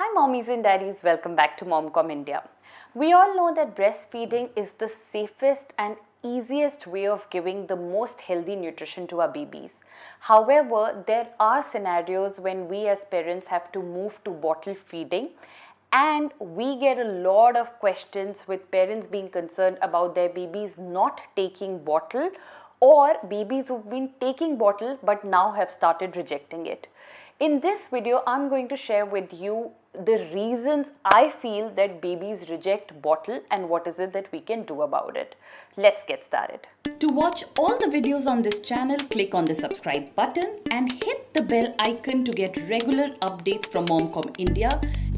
Hi mommies and daddies, welcome back to Momcom India. We all know that breastfeeding is the safest and easiest way of giving the most healthy nutrition to our babies. However, there are scenarios when we as parents have to move to bottle feeding, and we get a lot of questions with parents being concerned about their babies not taking bottle or babies who've been taking bottle but now have started rejecting it. In this video, I'm going to share with you the reasons I feel that babies reject bottle and what is it that we can do about it. Let's get started. To watch all the videos on this channel, click on the subscribe button and hit the bell icon to get regular updates from Momcom India.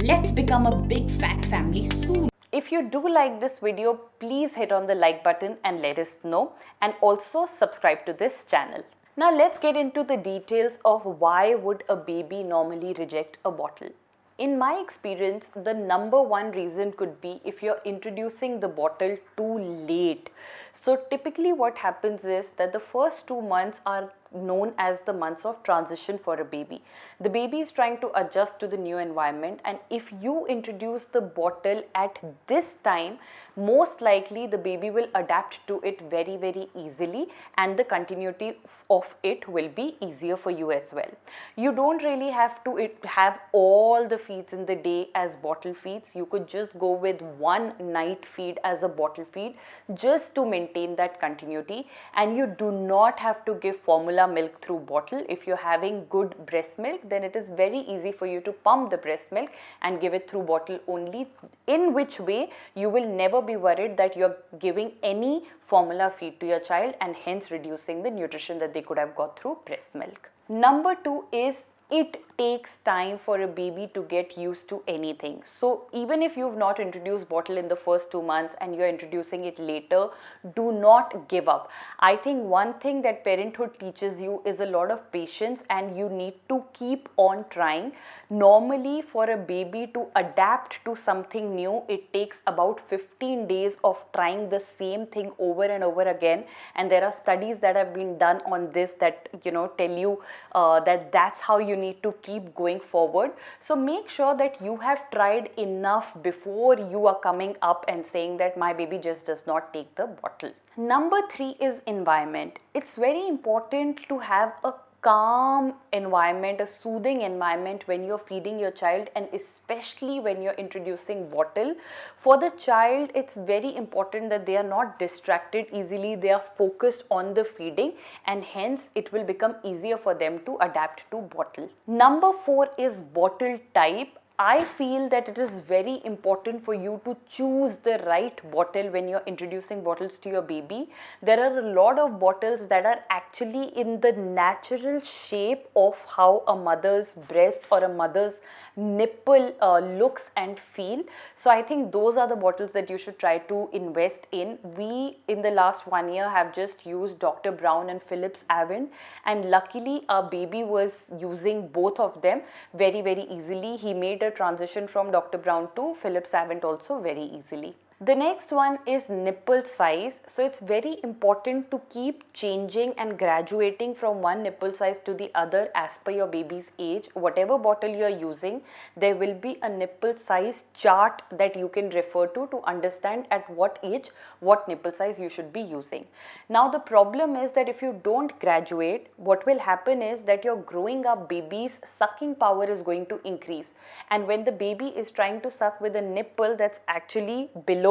Let's become a big fat family soon. If you do like this video, please hit on the like button and let us know, and also subscribe to this channel. Now let's get into the details of why would a baby normally reject a bottle. In my experience, the number one reason could be if you're introducing the bottle too late. So typically what happens is that the first 2 months are known as the months of transition for a baby. The baby is trying to adjust to the new environment, and if you introduce the bottle at this time, most likely the baby will adapt to it very, very easily, and the continuity of it will be easier for you as well. You don't really have to have all the feeds in the day as bottle feeds. You could just go with one night feed as a bottle feed just to maintain that continuity, and you do not have to give formula milk through bottle. If you're having good breast milk, then it is very easy for you to pump the breast milk and give it through bottle only, in which way you will never be worried that you're giving any formula feed to your child and hence reducing the nutrition that they could have got through breast milk. Number two is it takes time for a baby to get used to anything. So even if you've not introduced bottle in the first 2 months and you're introducing it later, do not give up. I think one thing that parenthood teaches you is a lot of patience, and you need to keep on trying. Normally for a baby to adapt to something new, it takes about 15 days of trying the same thing over and over again, and there are studies that have been done on this that tell you that that's how you need to keep going forward. So make sure that you have tried enough before you are coming up and saying that my baby just does not take the bottle. Number three is environment. It's very important to have a calm environment, a soothing environment when you're feeding your child, and especially when you're introducing bottle. For the child, it's very important that they are not distracted easily. They are focused on the feeding, and hence it will become easier for them to adapt to bottle. Number four is bottle type. I feel that it is very important for you to choose the right bottle when you're introducing bottles to your baby. There are a lot of bottles that are actually in the natural shape of how a mother's breast or a mother's nipple looks and feel. So I think those are the bottles that you should try to invest in. We in the last 1 year have just used Dr. Brown and Philips Avent, and luckily our baby was using both of them very, very easily. He made a transition from Dr. Brown to Philips Avent also very easily. The next one is nipple size. So it's very important to keep changing and graduating from one nipple size to the other as per your baby's age. Whatever bottle you are using, there will be a nipple size chart that you can refer to understand at what age what nipple size you should be using. Now the problem is that if you don't graduate, what will happen is that your growing up baby's sucking power is going to increase, and when the baby is trying to suck with a nipple that's actually below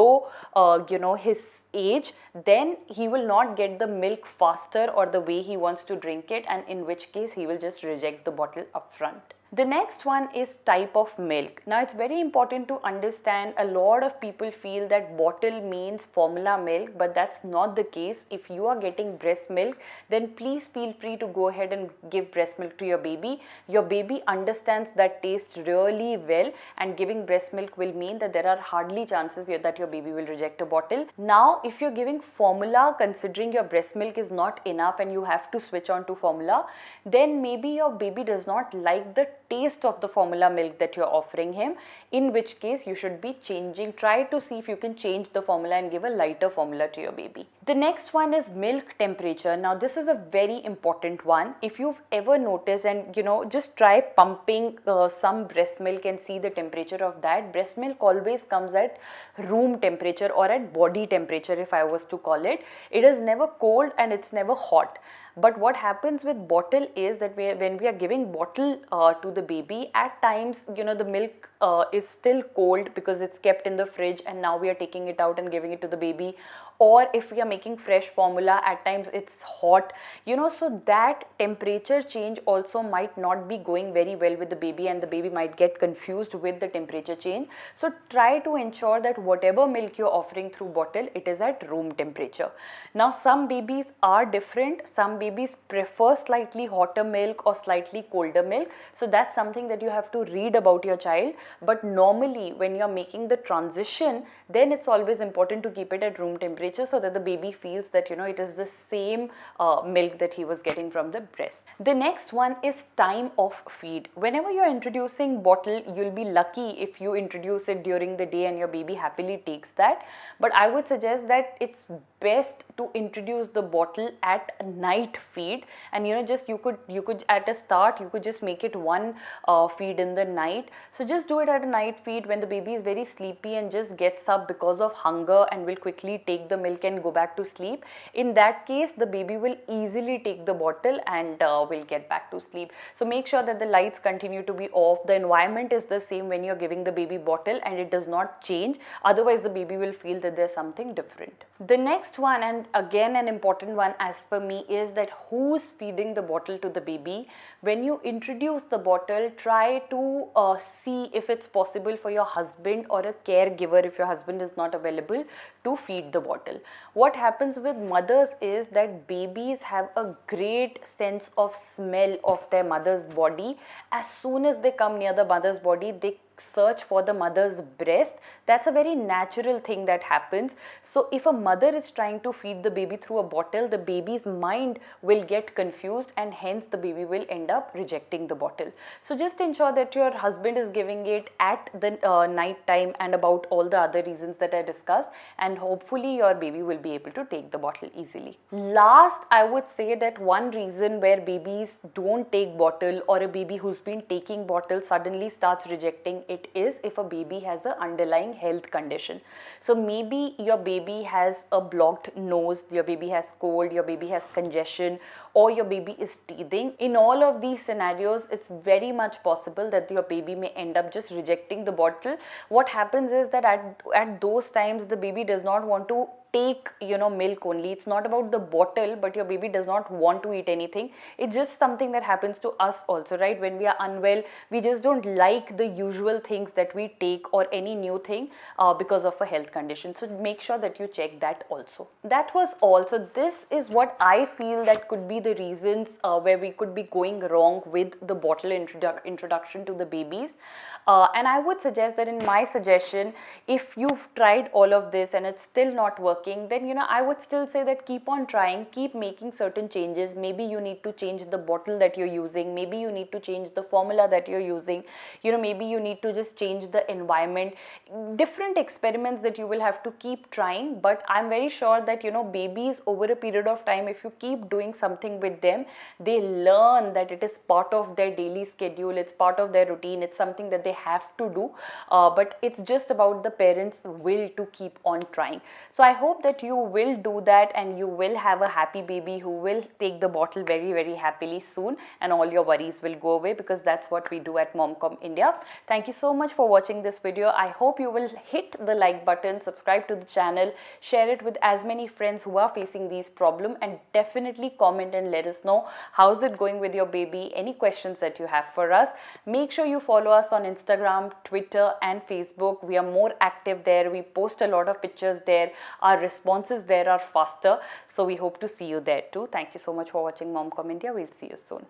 his age, then he will not get the milk faster or the way he wants to drink it, and in which case he will just reject the bottle upfront. The next one is type of milk. Now it's very important to understand, a lot of people feel that bottle means formula milk, but that's not the case. If you are getting breast milk, then please feel free to go ahead and give breast milk to your baby. Your baby understands that taste really well, and giving breast milk will mean that there are hardly chances that your baby will reject a bottle. Now if you're giving formula, considering your breast milk is not enough and you have to switch on to formula, then maybe your baby does not like the taste of the formula milk that you're offering him, in which case you should be changing. Try to see if you can change the formula and give a lighter formula to your baby. The next one is milk temperature. Now this is a very important one. If you've ever noticed, and just try pumping some breast milk and see the temperature of that. Breast milk always comes at room temperature or at body temperature, if I was to call it. It is never cold and it's never hot. But what happens with bottle is that when we are giving bottle to the baby, at times the milk is still cold because it's kept in the fridge, and now we are taking it out and giving it to the baby. Or if we are making fresh formula, at times it's hot, so that temperature change also might not be going very well with the baby, and the baby might get confused with the temperature change. So try to ensure that whatever milk you're offering through bottle, it is at room temperature. Now some babies are different. Some babies prefer slightly hotter milk or slightly colder milk. So that's something that you have to read about your child. But normally when you're making the transition, then it's always important to keep it at room temperature, so that the baby feels that it is the same milk that he was getting from the breast. The next one is time of feed. Whenever you're introducing bottle, you'll be lucky if you introduce it during the day and your baby happily takes that. But I would suggest that it's best to introduce the bottle at night feed, and you could at a start you could just make it one feed in the night. So just do it at a night feed when the baby is very sleepy and just gets up because of hunger and will quickly take the milk and go back to sleep. In that case, the baby will easily take the bottle and will get back to sleep. So make sure that the lights continue to be off. The environment is the same when you're giving the baby bottle, and it does not change. Otherwise the baby will feel that there's something different. The next one, and again an important one as per me, is that who's feeding the bottle to the baby. When you introduce the bottle, try to see if it's possible for your husband or a caregiver, if your husband is not available, to feed the bottle. What happens with mothers is that babies have a great sense of smell of their mother's body. As soon as they come near the mother's body, they search for the mother's breast. That's a very natural thing that happens. So if a mother is trying to feed the baby through a bottle, the baby's mind will get confused, and hence the baby will end up rejecting the bottle. So just ensure that your husband is giving it at the night time, and about all the other reasons that I discussed, and hopefully your baby will be able to take the bottle easily. Last, I would say that one reason where babies don't take bottle, or a baby who's been taking bottle suddenly starts rejecting it, is if a baby has an underlying health condition. So maybe your baby has a blocked nose, your baby has cold, your baby has congestion, or your baby is teething. In all of these scenarios, it's very much possible that your baby may end up just rejecting the bottle. What happens is that at those times, the baby does not want to take milk only. It's not about the bottle, but your baby does not want to eat anything. It's just something that happens to us also, right? When we are unwell, we just don't like the usual things that we take or any new thing because of a health condition. So make sure that you check that also. That was all. So this is what I feel that could be the reasons where we could be going wrong with the bottle introduction to the babies. And I would suggest that, in my suggestion, if you've tried all of this and it's still not working, then I would still say that keep on trying, keep making certain changes. Maybe you need to change the bottle that you're using, maybe you need to change the formula that you're using, maybe you need to just change the environment. Different experiments that you will have to keep trying. But I'm very sure that babies, over a period of time, if you keep doing something with them, they learn that it is part of their daily schedule, it's part of their routine, it's something that they have to do. But it's just about the parents' will to keep on trying. So I hope that you will do that, and you will have a happy baby who will take the bottle very, very happily soon, and all your worries will go away, because that's what we do at Momcom India. Thank you so much for watching this video. I hope you will hit the like button, subscribe to the channel, share it with as many friends who are facing these problems, and definitely comment and let us know how's it going with your baby, any questions that you have for us. Make sure you follow us on Instagram, Twitter and Facebook. We are more active there. We post a lot of pictures there. Our responses there are faster. So we hope to see you there too. Thank you so much for watching Momcom India. We'll see you soon.